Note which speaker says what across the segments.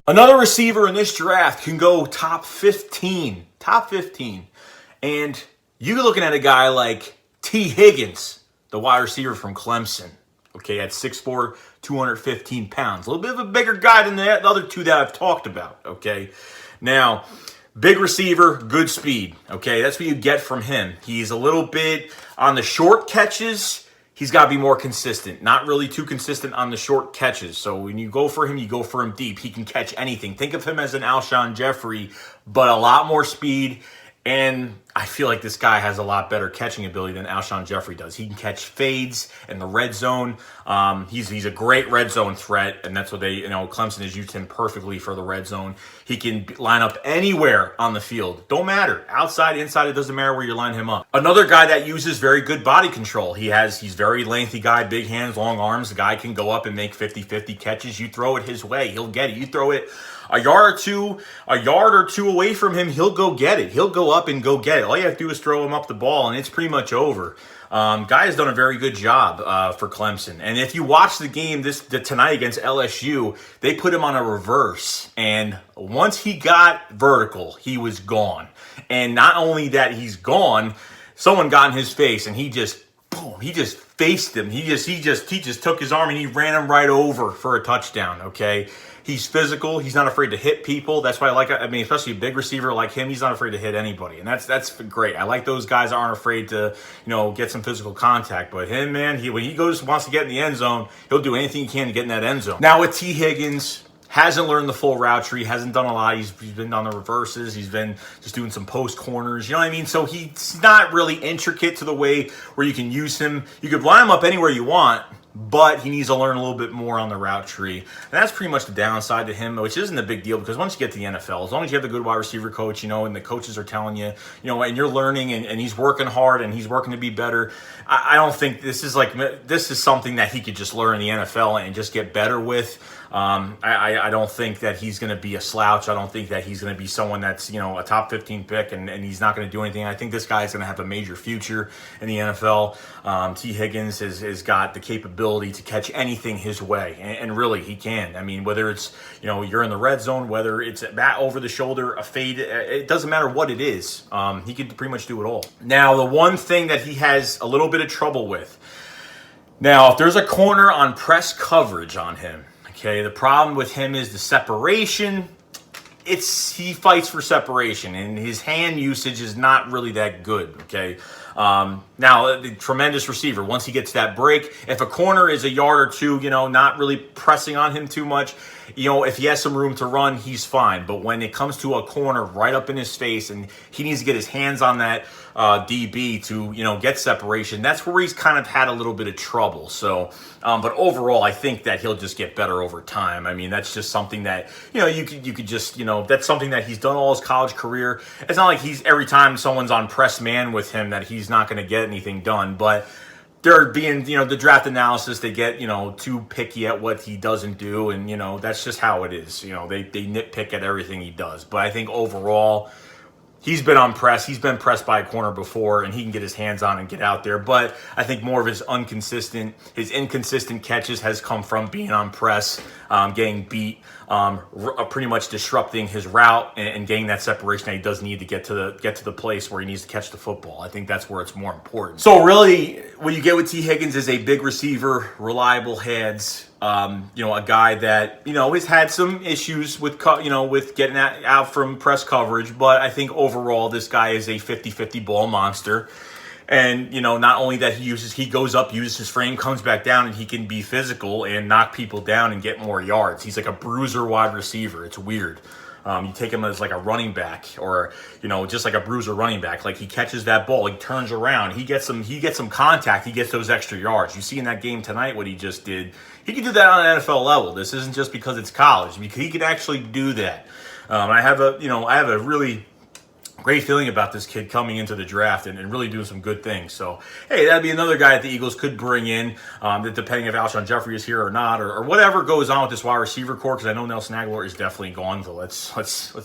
Speaker 1: Another receiver in this draft can go top 15. Top 15. And you're looking at a guy like T. Higgins, the wide receiver from Clemson. Okay, at 6'4", 215 pounds. A little bit of a bigger guy than the other two that I've talked about. Okay, now, big receiver, good speed. Okay, that's what you get from him. He's a little bit on the short catches. He's got to be more consistent. Not really too consistent on the short catches. So when you go for him deep. He can catch anything. Think of him as an Alshon Jeffrey, but a lot more speed. And I feel like this guy has a lot better catching ability than Alshon Jeffrey does. He can catch fades in the red zone. He's a great red zone threat, and that's what Clemson has used him perfectly for the red zone. He can line up anywhere on the field. Don't matter. Outside, inside, it doesn't matter where you line him up. Another guy that uses very good body control. He's very lengthy guy, big hands, long arms. The guy can go up and make 50-50 catches. You throw it his way, he'll get it. You throw it a yard or two away from him, he'll go get it. He'll go up and go get it. All you have to do is throw him up the ball, and it's pretty much over. Guy has done a very good job for Clemson. And if you watch the game tonight against LSU, they put him on a reverse. And once he got vertical, he was gone. And not only that he's gone, someone got in his face, and he just faced him. He just took his arm and he ran him right over for a touchdown, okay? He's physical. He's not afraid to hit people. That's why especially a big receiver like him, he's not afraid to hit anybody. And that's great. I like those guys that aren't afraid to, get some physical contact. But him, man, when he wants to get in the end zone, he'll do anything he can to get in that end zone. Now with T. Higgins, hasn't learned the full route tree, hasn't done a lot. He's been on the reverses. He's been just doing some post corners. You know what I mean? So he's not really intricate to the way where you can use him. You could line him up anywhere you want, but he needs to learn a little bit more on the route tree. And that's pretty much the downside to him, which isn't a big deal because once you get to the NFL, as long as you have a good wide receiver coach, and the coaches are telling you, and you're learning and he's working hard and he's working to be better, I don't think this is something that he could just learn in the NFL and just get better with. I don't think that he's going to be a slouch. I don't think that he's going to be someone that's, a top 15 pick and he's not going to do anything. I think this guy is going to have a major future in the NFL. T. Higgins has got the capability to catch anything his way, and really he can. I mean, whether it's, you're in the red zone, whether it's a bat over the shoulder, a fade, it doesn't matter what it is. He could pretty much do it all. Now, the one thing that he has a little bit of trouble with, now, if there's a corner on press coverage on him, okay, the problem with him is the separation. He fights for separation, and his hand usage is not really that good, okay? Now, the tremendous receiver, once he gets that break, if a corner is a yard or two, not really pressing on him too much, if he has some room to run, he's fine. But when it comes to a corner right up in his face and he needs to get his hands on that DB to, get separation, that's where he's kind of had a little bit of trouble. So, but overall, I think that he'll just get better over time. I mean, that's just something that, you could just, that's something that he's done all his college career. It's not like every time someone's on press man with him that he's not going to get anything done. But they're being, the draft analysis, they get, too picky at what he doesn't do. And, that's just how it is. They nitpick at everything he does. But I think overall, he's been on press. He's been pressed by a corner before, and he can get his hands on and get out there. But I think more of his inconsistent catches has come from being on press, getting beat, pretty much disrupting his route and getting that separation that he does need to get to the place where he needs to catch the football. I think that's where it's more important. So really, what you get with T. Higgins is a big receiver, reliable hands. A guy that, has had some issues with getting out from press coverage, but I think overall this guy is a 50-50 ball monster. And, not only that he goes up, uses his frame, comes back down, and he can be physical and knock people down and get more yards. He's like a bruiser wide receiver. It's weird. You take him as like a running back or, just like a bruiser running back. Like he catches that ball, he turns around, he gets some contact, he gets those extra yards. You see in that game tonight what he just did. He can do that on an NFL level. This isn't just because it's college. He can actually do that. I have a really great feeling about this kid coming into the draft and really doing some good things. So, hey, that'd be another guy that the Eagles could bring in, that depending if Alshon Jeffrey is here or not, or whatever goes on with this wide receiver core, because I know Nelson Aguilar is definitely gone. So let's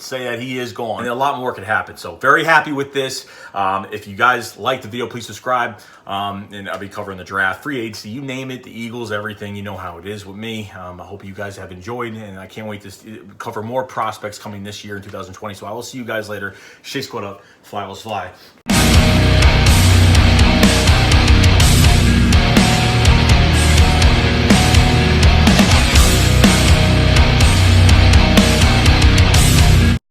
Speaker 1: say that he is gone, and a lot more could happen. So very happy with this. If you guys like the video, please subscribe, and I'll be covering the draft, free agency, you name it, the Eagles, everything. You know how it is with me. I hope you guys have enjoyed, and I can't wait to cover more prospects coming this year in 2020. So I will see you guys later. Shake Squad up, fly, fly.